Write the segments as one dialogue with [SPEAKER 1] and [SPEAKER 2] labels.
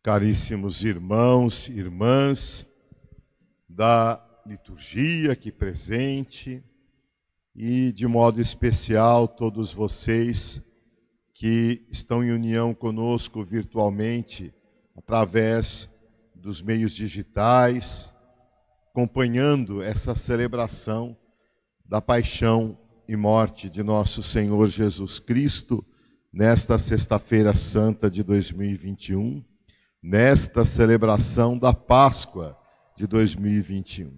[SPEAKER 1] Caríssimos irmãos e irmãs da liturgia aqui presente e, de modo especial, todos vocês que estão em união conosco virtualmente através dos meios digitais, acompanhando essa celebração da paixão e morte de nosso Senhor Jesus Cristo nesta Sexta-feira Santa de 2021. Nesta celebração da Páscoa de 2021.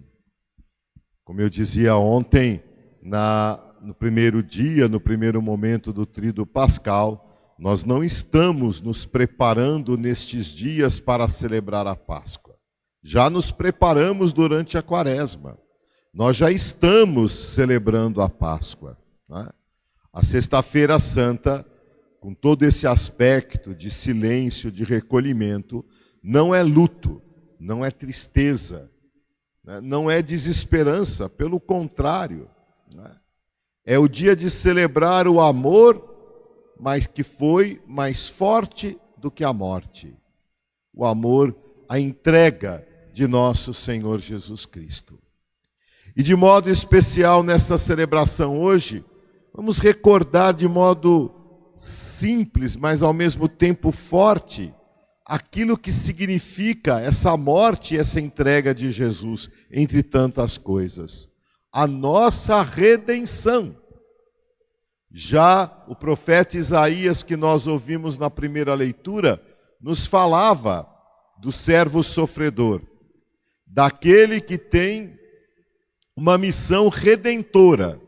[SPEAKER 1] Como eu dizia ontem, no primeiro dia, no primeiro momento do Tríduo Pascal, nós não estamos nos preparando nestes dias para celebrar a Páscoa. Já nos preparamos durante a Quaresma. Nós já estamos celebrando a Páscoa, né? A Sexta-feira Santa, com todo esse aspecto de silêncio, de recolhimento, não é luto, não é tristeza, né? Não é desesperança, pelo contrário, né? É o dia de celebrar o amor, mas que foi mais forte do que a morte. O amor, a entrega de nosso Senhor Jesus Cristo. E de modo especial nessa celebração hoje, vamos recordar de modo simples, mas ao mesmo tempo forte, aquilo que significa essa morte e essa entrega de Jesus, entre tantas coisas. A nossa redenção. Já o profeta Isaías, que nós ouvimos na primeira leitura, nos falava do servo sofredor, daquele que tem uma missão redentora,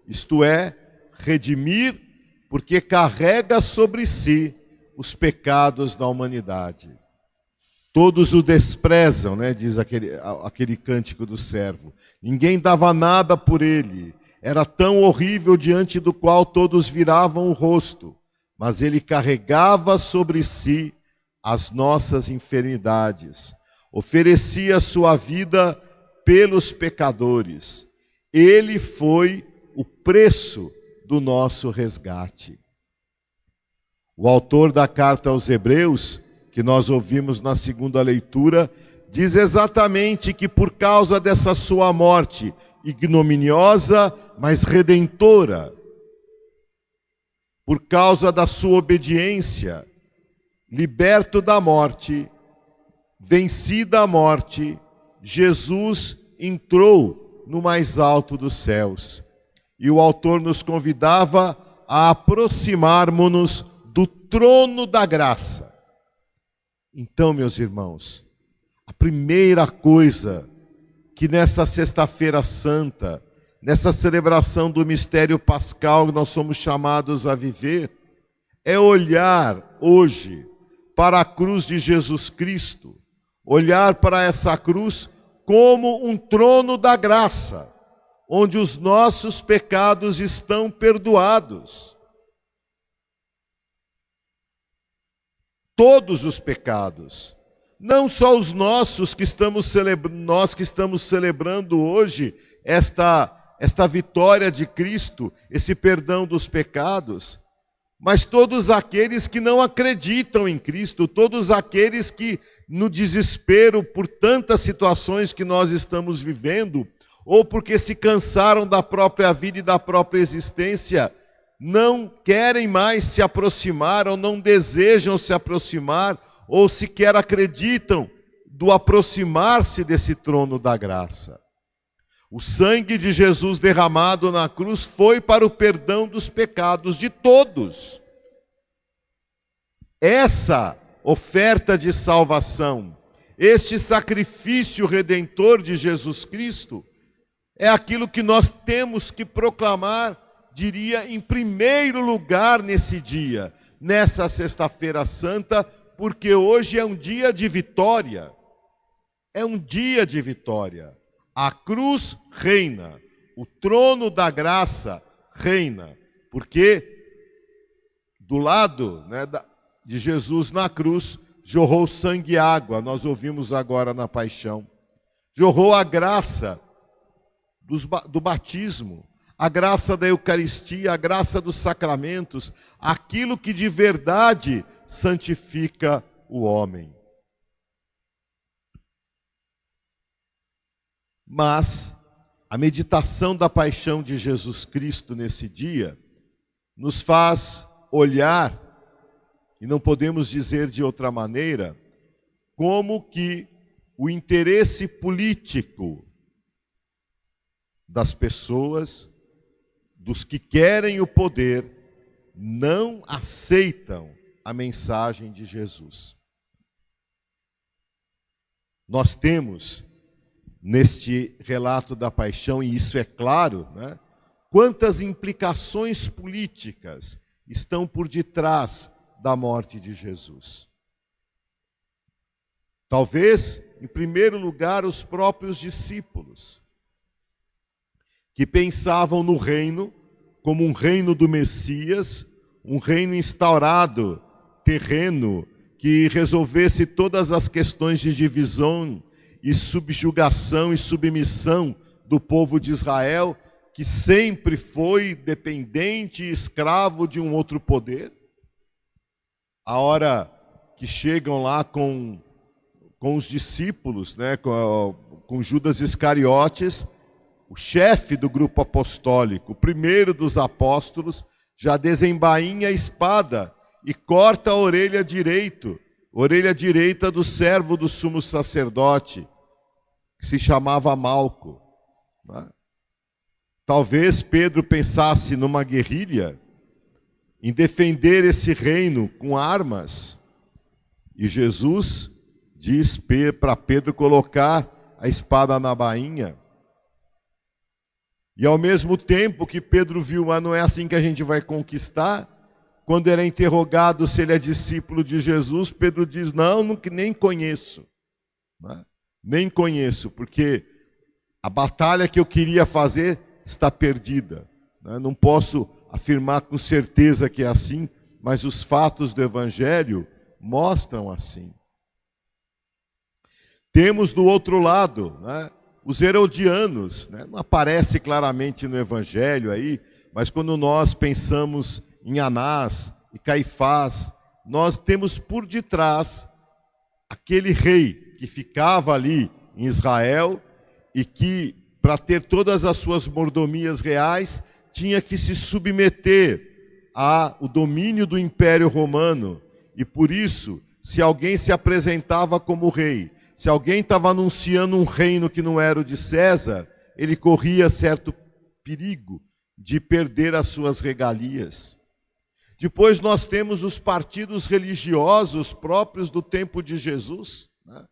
[SPEAKER 1] isto é, redimir, porque carrega sobre si os pecados da humanidade. Todos o desprezam, né, diz aquele cântico do servo. Ninguém dava nada por ele. Era tão horrível diante do qual todos viravam o rosto. Mas ele carregava sobre si as nossas enfermidades. Oferecia sua vida pelos pecadores. Ele foi o preço do nosso resgate. O autor da carta aos Hebreus, que nós ouvimos na segunda leitura, diz exatamente que por causa dessa sua morte ignominiosa, mas redentora, por causa da sua obediência, liberto da morte, vencida a morte, Jesus entrou no mais alto dos céus. E o autor nos convidava a aproximarmos-nos do trono da graça. Então, meus irmãos, a primeira coisa que nessa Sexta-feira Santa, nessa celebração do mistério pascal que nós somos chamados a viver, é olhar hoje para a cruz de Jesus Cristo, olhar para essa cruz como um trono da graça, onde os nossos pecados estão perdoados. Todos os pecados, não só os nossos que nós que estamos celebrando hoje esta vitória de Cristo, esse perdão dos pecados, mas todos aqueles que não acreditam em Cristo, todos aqueles que no desespero por tantas situações que nós estamos vivendo, ou porque se cansaram da própria vida e da própria existência, não querem mais se aproximar, ou não desejam se aproximar, ou sequer acreditam do aproximar-se desse trono da graça. O sangue de Jesus derramado na cruz foi para o perdão dos pecados de todos. Essa oferta de salvação, este sacrifício redentor de Jesus Cristo, é aquilo que nós temos que proclamar, diria, em primeiro lugar nesse dia, nessa Sexta-feira Santa, porque hoje é um dia de vitória. É um dia de vitória. A cruz reina, o trono da graça reina, porque do lado, né, de Jesus na cruz, jorrou sangue e água, nós ouvimos agora na paixão. Jorrou a graça do batismo, a graça da Eucaristia, a graça dos sacramentos, aquilo que de verdade santifica o homem. Mas a meditação da paixão de Jesus Cristo nesse dia nos faz olhar, e não podemos dizer de outra maneira, como que o interesse político das pessoas, dos que querem o poder, não aceitam a mensagem de Jesus. Nós temos, neste relato da paixão, e isso é claro, né, quantas implicações políticas estão por detrás da morte de Jesus. Talvez, em primeiro lugar, os próprios discípulos, que pensavam no reino como um reino do Messias, um reino instaurado, terreno, que resolvesse todas as questões de divisão e subjugação e submissão do povo de Israel, que sempre foi dependente e escravo de um outro poder. A hora que chegam lá com os discípulos, né, com Judas Iscariotes, o chefe do grupo apostólico, o primeiro dos apóstolos, já desembainha a espada e corta a orelha direita do servo do sumo sacerdote, que se chamava Malco. Né? Talvez Pedro pensasse numa guerrilha, em defender esse reino com armas, e Jesus diz para Pedro colocar a espada na bainha. E ao mesmo tempo que Pedro viu, mas não é assim que a gente vai conquistar, quando ele é interrogado se ele é discípulo de Jesus, Pedro diz, não, nem conheço. Né? Nem conheço, porque a batalha que eu queria fazer está perdida. Né? Não posso afirmar com certeza que é assim, mas os fatos do Evangelho mostram assim. Temos do outro lado, né, os herodianos, né, não aparece claramente no Evangelho aí, mas quando nós pensamos em Anás e Caifás, nós temos por detrás aquele rei que ficava ali em Israel e que, para ter todas as suas mordomias reais, tinha que se submeter ao domínio do Império Romano. E por isso, se alguém se apresentava como rei, se alguém estava anunciando um reino que não era o de César, ele corria certo perigo de perder as suas regalias. Depois nós temos os partidos religiosos próprios do tempo de Jesus, né?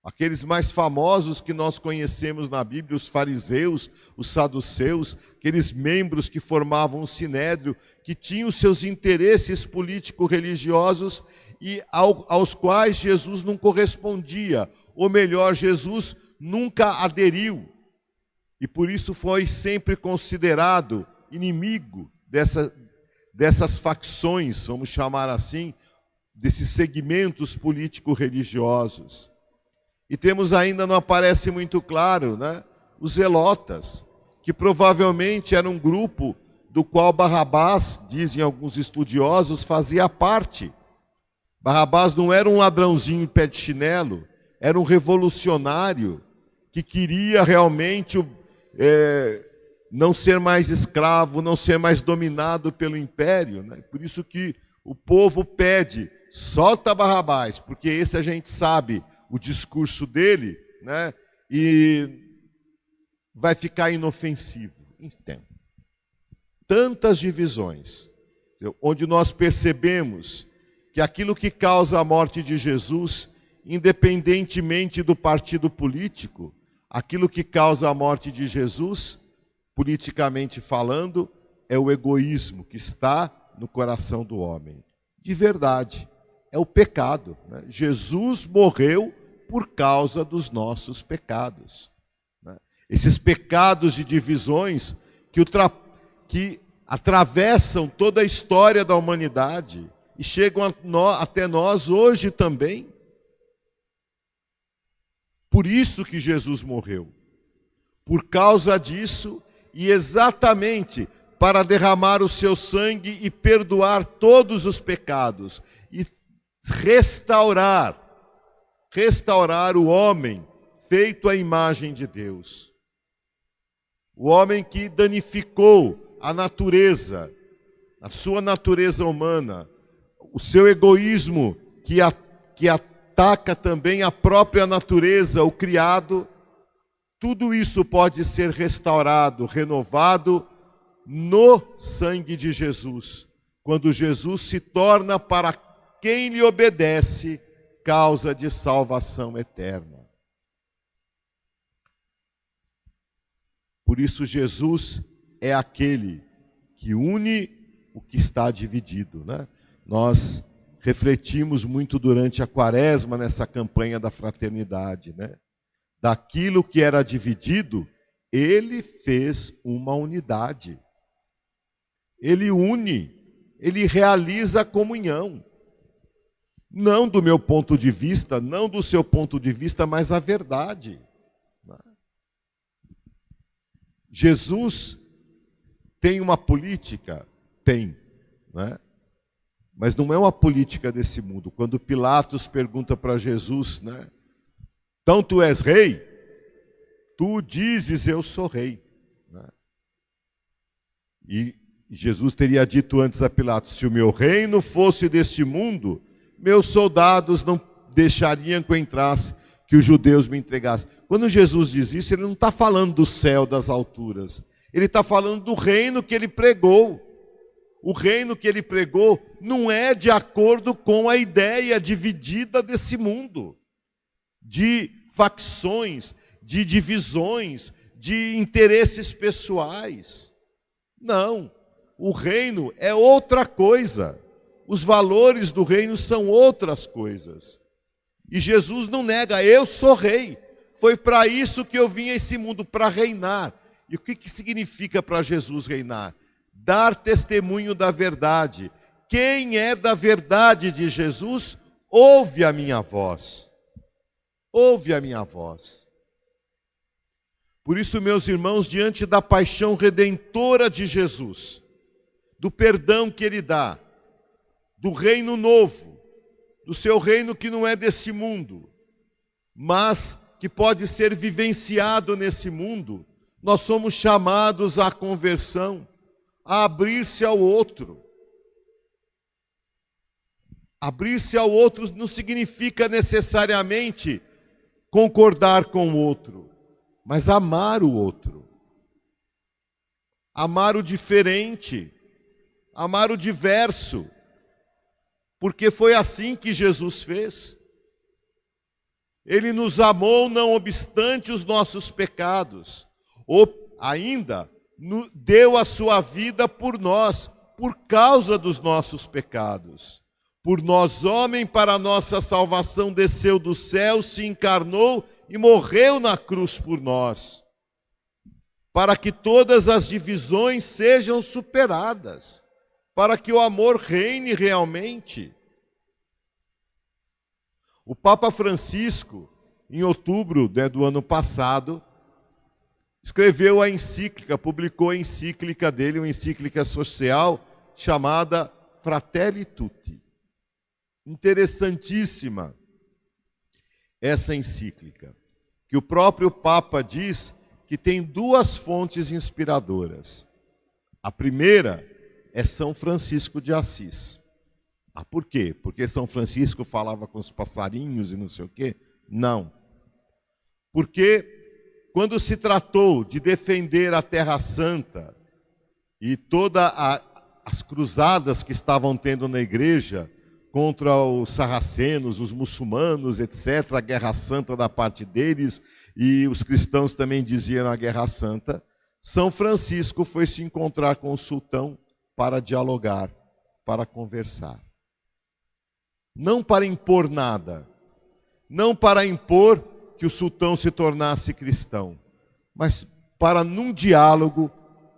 [SPEAKER 1] Aqueles mais famosos que nós conhecemos na Bíblia, os fariseus, os saduceus, aqueles membros que formavam o sinédrio, que tinham seus interesses político-religiosos e aos quais Jesus não correspondia, ou melhor, Jesus nunca aderiu, e por isso foi sempre considerado inimigo dessas facções, vamos chamar assim, desses segmentos político-religiosos. E temos ainda, não aparece muito claro, né, os zelotas, que provavelmente era um grupo do qual Barrabás, dizem alguns estudiosos, fazia parte. Barrabás não era um ladrãozinho em pé de chinelo, era um revolucionário que queria realmente não ser mais escravo, não ser mais dominado pelo império. Né? Por isso que o povo pede, solta Barrabás, porque esse a gente sabe o discurso dele, né? E vai ficar inofensivo. Então, tantas divisões, onde nós percebemos que aquilo que causa a morte de Jesus, independentemente do partido político, aquilo que causa a morte de Jesus, politicamente falando, é o egoísmo que está no coração do homem. De verdade, é o pecado. Né? Jesus morreu por causa dos nossos pecados. Né? Esses pecados de divisões que atravessam toda a história da humanidade e chegam até nós hoje também. Por isso que Jesus morreu. Por causa disso, e exatamente para derramar o seu sangue e perdoar todos os pecados e restaurar o homem feito à imagem de Deus. o homem que danificou a natureza, a sua natureza humana, o seu egoísmo que ataca também a própria natureza, o criado, tudo isso pode ser restaurado, renovado no sangue de Jesus, quando Jesus se torna para quem lhe obedece causa de salvação eterna. Por isso Jesus é aquele que une o que está dividido, né? Nós refletimos muito durante a Quaresma nessa campanha da fraternidade, né? Daquilo que era dividido, ele fez uma unidade. Ele une, ele realiza a comunhão. Não do meu ponto de vista, não do seu ponto de vista, mas a verdade. Jesus tem uma política? Tem, né? Mas não é uma política desse mundo. Quando Pilatos pergunta para Jesus, né? Então tu és rei? Tu dizes eu sou rei. Né? E Jesus teria dito antes a Pilatos, se o meu reino fosse deste mundo, meus soldados não deixariam que eu entrasse, que os judeus me entregassem. Quando Jesus diz isso, ele não está falando do céu, das alturas. Ele está falando do reino que ele pregou. O reino que ele pregou não é de acordo com a ideia dividida desse mundo, de facções, de divisões, de interesses pessoais. Não, o reino é outra coisa. Os valores do reino são outras coisas. E Jesus não nega, eu sou rei. Foi para isso que eu vim a esse mundo, para reinar. E o que significa para Jesus reinar? Dar testemunho da verdade. Quem é da verdade de Jesus, ouve a minha voz. Ouve a minha voz. Por isso, meus irmãos, diante da paixão redentora de Jesus, do perdão que ele dá, do reino novo, do seu reino que não é desse mundo, mas que pode ser vivenciado nesse mundo, nós somos chamados à conversão, a abrir-se ao outro. Abrir-se ao outro não significa necessariamente concordar com o outro, mas amar o outro. Amar o diferente, amar o diverso, porque foi assim que Jesus fez. Ele nos amou não obstante os nossos pecados, ou ainda deu a sua vida por nós, por causa dos nossos pecados. Por nós, homem, para a nossa salvação, desceu do céu, se encarnou e morreu na cruz por nós, para que todas as divisões sejam superadas, para que o amor reine realmente. O Papa Francisco, em outubro do ano passado, escreveu a encíclica, publicou a encíclica dele, uma encíclica social chamada Fratelli Tutti. Interessantíssima essa encíclica, que o próprio Papa diz que tem duas fontes inspiradoras. A primeira é São Francisco de Assis. Por quê? Porque São Francisco falava com os passarinhos e não sei o quê? Não. Porque quando se tratou de defender a Terra Santa e todas as cruzadas que estavam tendo na igreja contra os sarracenos, os muçulmanos, etc., a Guerra Santa da parte deles, e os cristãos também diziam a Guerra Santa, São Francisco foi se encontrar com o sultão para dialogar, para conversar. Não para impor nada, não para impor que o sultão se tornasse cristão, mas para, num diálogo,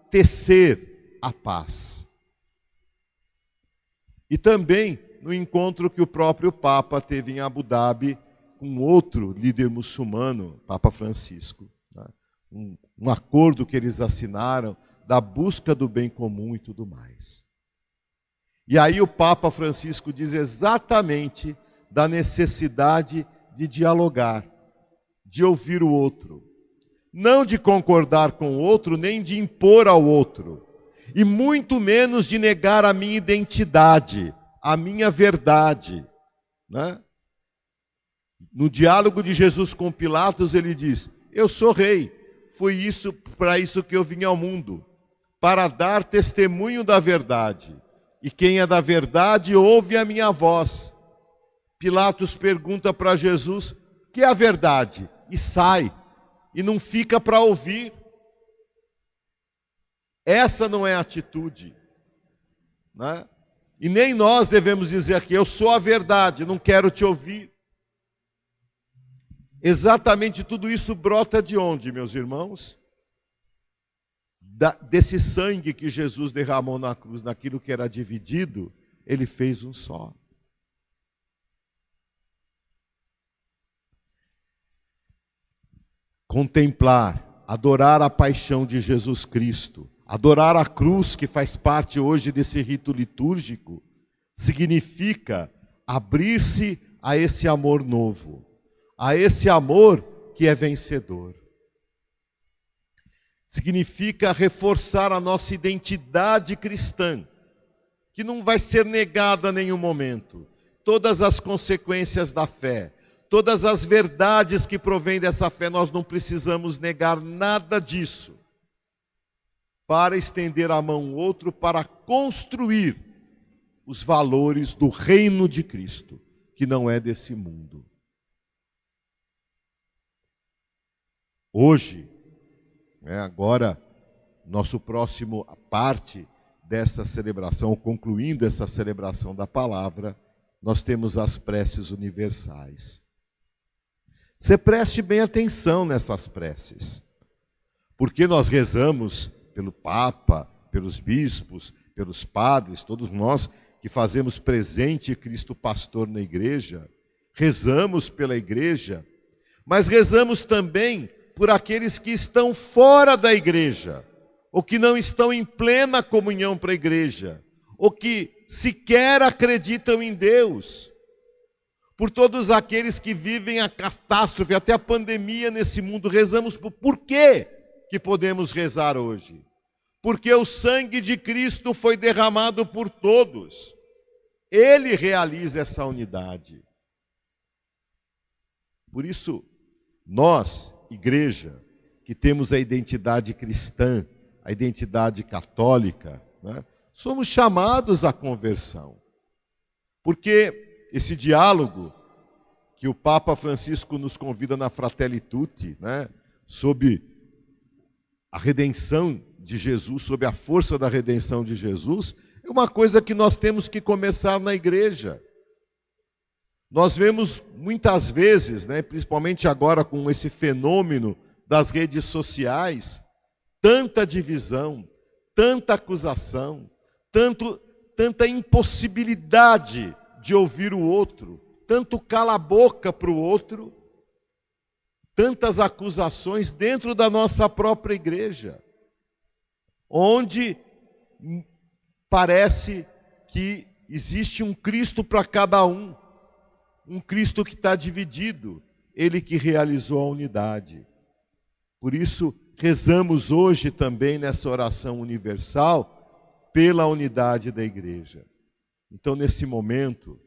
[SPEAKER 1] tecer a paz. E também no encontro que o próprio Papa teve em Abu Dhabi com outro líder muçulmano, Papa Francisco. Né? Um acordo que eles assinaram da busca do bem comum e tudo mais. E aí o Papa Francisco diz exatamente da necessidade de dialogar, de ouvir o outro, não de concordar com o outro, nem de impor ao outro, e muito menos de negar a minha identidade, a minha verdade, né? No diálogo de Jesus com Pilatos, ele diz: eu sou rei, foi isso, para isso que eu vim ao mundo, para dar testemunho da verdade. E quem é da verdade ouve a minha voz. Pilatos pergunta para Jesus: o que é a verdade? E sai, e não fica para ouvir. Essa não é a atitude, né? E nem nós devemos dizer aqui: eu sou a verdade, não quero te ouvir. Exatamente tudo isso brota de onde, meus irmãos? Desse sangue que Jesus derramou na cruz, naquilo que era dividido, ele fez um só. Contemplar, adorar a paixão de Jesus Cristo, adorar a cruz, que faz parte hoje desse rito litúrgico, significa abrir-se a esse amor novo, a esse amor que é vencedor. Significa reforçar a nossa identidade cristã, que não vai ser negada a nenhum momento. Todas as consequências da fé, todas as verdades que provêm dessa fé, nós não precisamos negar nada disso, para estender a mão ao outro, para construir os valores do reino de Cristo, que não é desse mundo. Hoje, agora, nosso próximo parte dessa celebração, concluindo essa celebração da palavra, nós temos as preces universais. Você preste bem atenção nessas preces, porque nós rezamos pelo Papa, pelos bispos, pelos padres, todos nós que fazemos presente Cristo Pastor na igreja, rezamos pela igreja, mas rezamos também por aqueles que estão fora da igreja, ou que não estão em plena comunhão para a igreja, ou que sequer acreditam em Deus, por todos aqueles que vivem a catástrofe, até a pandemia nesse mundo. Rezamos por quê que podemos rezar hoje? Porque o sangue de Cristo foi derramado por todos. Ele realiza essa unidade. Por isso, nós, igreja, que temos a identidade cristã, a identidade católica, né, somos chamados à conversão. Porque esse diálogo que o Papa Francisco nos convida na Fratelli Tutti, né, sobre a redenção de Jesus, sobre a força da redenção de Jesus, é uma coisa que nós temos que começar na igreja. Nós vemos muitas vezes, né, principalmente agora com esse fenômeno das redes sociais, tanta divisão, tanta acusação, tanta impossibilidade de ouvir o outro, tanto cala-boca para o outro, tantas acusações dentro da nossa própria igreja, onde parece que existe um Cristo para cada um Cristo que está dividido, Ele que realizou a unidade. Por isso, rezamos hoje também nessa oração universal pela unidade da igreja. Então, nesse momento,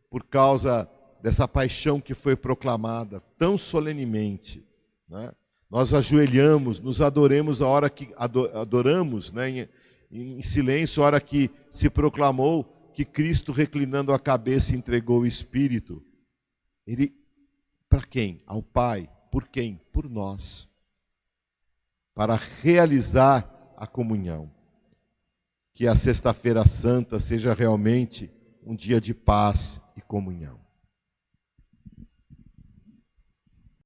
[SPEAKER 1] por causa dessa paixão que foi proclamada tão solenemente, né, nós ajoelhamos, nos adoramos a hora que adoramos, né, em silêncio, a hora que se proclamou que Cristo, reclinando a cabeça, entregou o Espírito. Ele, para quem? Ao Pai. Por quem? Por nós. Para realizar a comunhão. Que a Sexta-feira Santa seja realmente um dia de paz e comunhão.